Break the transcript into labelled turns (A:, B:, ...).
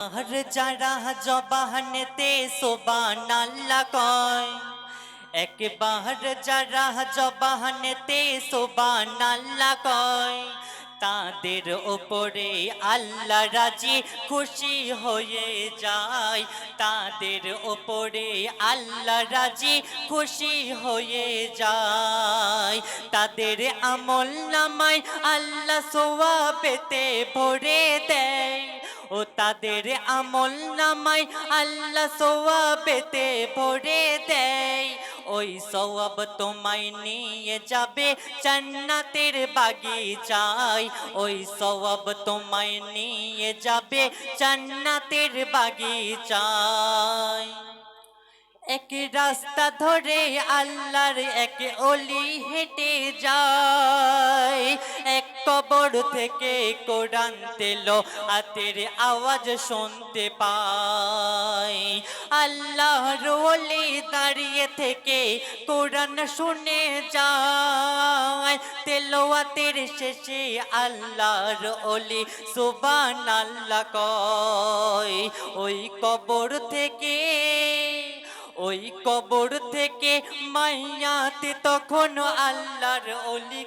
A: हर जरा जबानते सुबहानाल्लाह कয় একবার যারা জবানতে সুবহানাল্লাহ কয় তাদের উপরে আল্লাহ রাজি খুশি হয়ে যায় তাদের উপরে আল্লাহ রাজি খুশি হয়ে যায় তাদের আমলনামায় আল্লাহ সওয়াবেতে ভরে দেয় ও তাদের আমলনামায় আল্লাহ সওয়াবেতে ভরে দেয় ওই সওয়াব তোমায় নিয়ে যাবে জান্নাতের বাগিচায় ওই সওয়াব তোমায় নিয়ে যাবে জান্নাতের বাগিচায় এক রাস্তা ধরে আল্লাহর এক ওলি হেঁটে যায় এক কবর থেকে কোরআন তেলাওয়াতের আওয়াজ শুনতে পায় আল্লাহর ওলি দাঁড়িয়ে থেকে কোরআন শুনে যায় তেলাওয়াতের শেষে আল্লাহর ওলি সুবহানাল্লাহ কয় ওই কবর থেকে মাইয়াতে তখন আল্লাহর ওলি